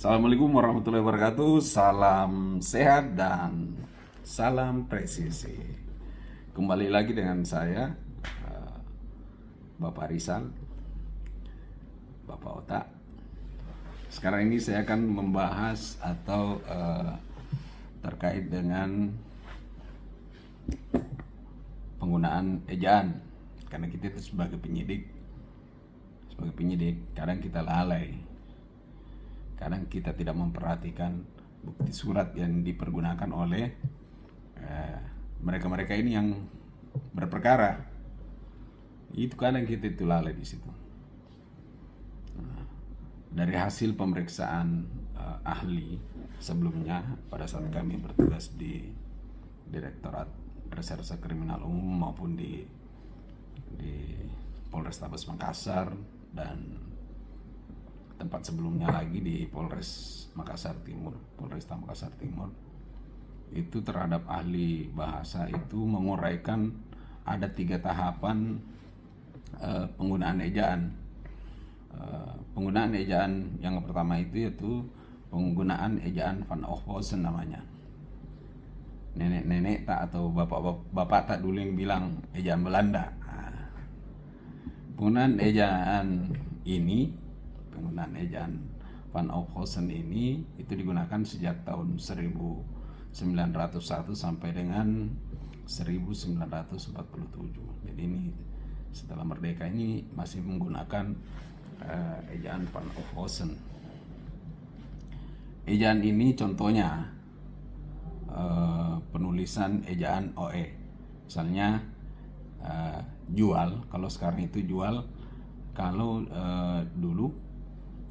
Assalamualaikum warahmatullahi wabarakatuh. Salam sehat dan salam presisi. Kembali lagi dengan saya, Bapak Rizal, Bapak Otak. Sekarang ini saya akan membahas atau terkait dengan penggunaan ejaan. Karena kita itu sebagai penyidik kadang kita lalai. Kadang kita tidak memperhatikan bukti surat yang dipergunakan oleh mereka-mereka ini yang berperkara. Itu kadang kita itu lalai di situ. Dari hasil pemeriksaan ahli sebelumnya pada saat kami bertugas di Direktorat Reserse Kriminal Umum maupun di Polrestabes Makassar dan tempat sebelumnya lagi di Polresta Makassar Timur, itu terhadap ahli bahasa itu menguraikan ada 3 tahapan penggunaan ejaan. Penggunaan ejaan yang pertama itu yaitu penggunaan ejaan Van Ophoosen namanya. Nenek-nenek tak atau bapak tak dulu yang bilang ejaan Belanda. Penggunaan ejaan Van Ophoosen ini itu digunakan sejak tahun 1901 sampai dengan 1947. Jadi ini setelah merdeka ini masih menggunakan ejaan Van Ophoosen. Ejaan ini contohnya penulisan ejaan OE. Misalnya jual, kalau sekarang itu jual, kalau dulu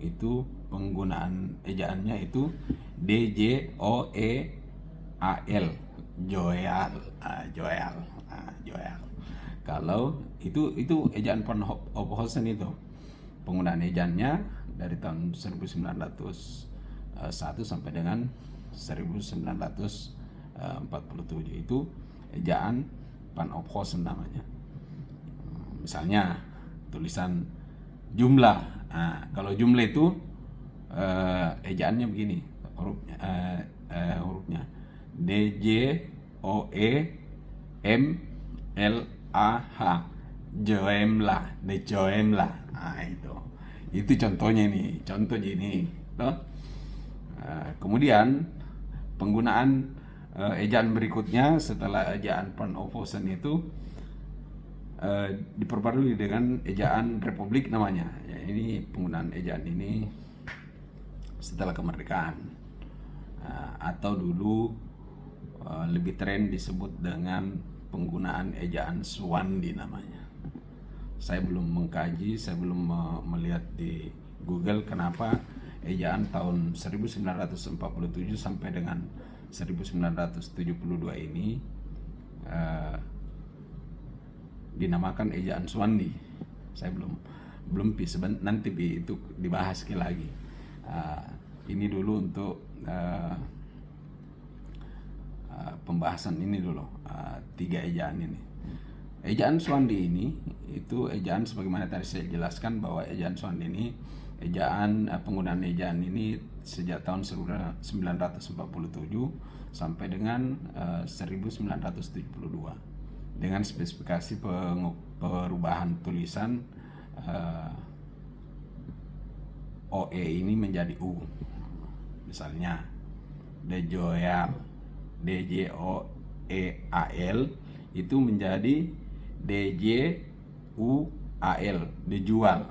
itu penggunaan ejaannya itu DJOEAL, Joeal. Kalau itu ejaan Van Ophoosen itu penggunaan ejaannya dari tahun 1901 sampai dengan 1947 itu ejaan Van Ophoosen namanya. Misalnya tulisan jumlah. Kalau jumlah itu ejaannya begini, hurufnya DJOEMLAH, Joemlah, Joemlah. Itu contohnya ini, toh. Kemudian penggunaan ejaan berikutnya setelah ejaan Van Ophoosen itu diperbarui dengan ejaan Republik namanya. Ini penggunaan ejaan ini setelah kemerdekaan, atau dulu lebih tren disebut dengan penggunaan ejaan Swandi namanya. Saya belum mengkaji, saya belum melihat di Google kenapa ejaan tahun 1947 sampai dengan 1972 ini dinamakan ejaan Swandi. Saya belum nanti itu dibahas sekali lagi. Ini dulu untuk pembahasan ini dulu, 3 ejaan ini. Ejaan Swandi ini itu ejaan sebagaimana tadi saya jelaskan bahwa ejaan Swandi ini penggunaan ejaan ini sejak tahun 1947 sampai dengan 1972 dengan spesifikasi perubahan tulisan OE ini menjadi U. Misalnya DJOEAL itu menjadi DJUAL, dijual.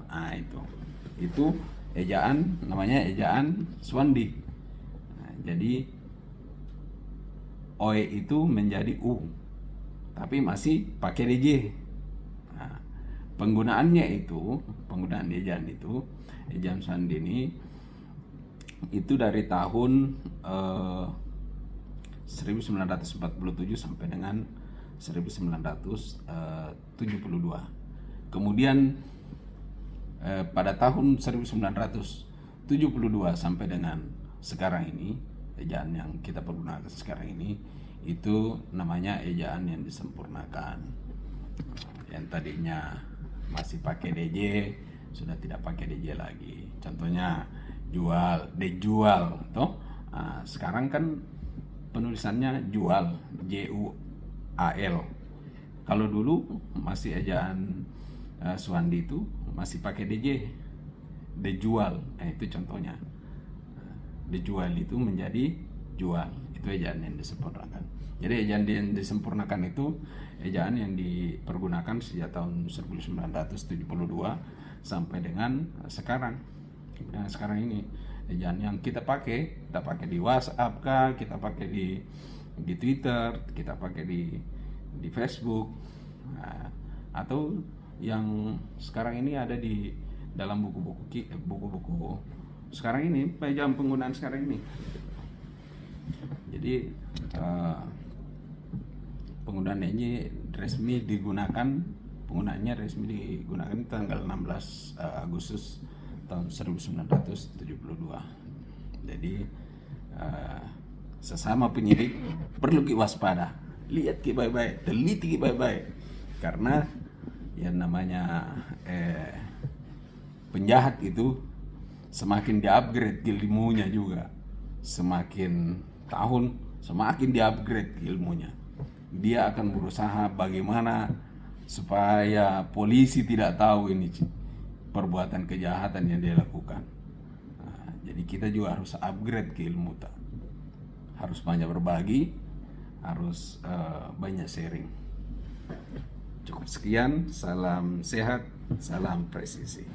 Itu ejaan, namanya ejaan Swandi. Jadi OE itu menjadi U, tapi masih pakai DJ. Penggunaan ejaan itu, ejaan Swandi ini itu dari tahun 1947 sampai dengan 1972. Kemudian pada tahun 1972 sampai dengan sekarang ini, ejaan yang kita pergunakan sekarang ini itu namanya ejaan yang disempurnakan. Yang tadinya masih pakai DJ sudah tidak pakai DJ lagi. Contohnya jual, dijual, toh. Sekarang kan penulisannya jual, JUAL. Kalau dulu masih ejaan Suwandi itu masih pakai DJ, dijual. Itu contohnya. Dijual itu menjadi jual, itu ejaan yang disempurnakan. Jadi ejaan yang disempurnakan itu ejaan yang dipergunakan sejak tahun 1972 sampai dengan sekarang. Nah, sekarang ini ejaan yang kita pakai di WhatsApp kah, kita pakai di Twitter, kita pakai di Facebook, atau yang sekarang ini ada di dalam buku-buku sekarang ini, ejaan penggunaan sekarang ini. Jadi penggunaan ini penggunaannya resmi digunakan tanggal 16 Agustus tahun 1972. Jadi sesama penyidik perlu waspada, lihat ki baik-baik, teliti ki baik-baik, karena yang namanya penjahat itu semakin di-upgrade ilmunya juga, semakin tahun semakin di-upgrade ilmunya. Dia akan berusaha bagaimana supaya polisi tidak tahu ini perbuatan kejahatan yang dia lakukan. Jadi kita juga harus upgrade ke ilmu, harus banyak berbagi, harus banyak sharing. Cukup sekian, salam sehat, salam presisi.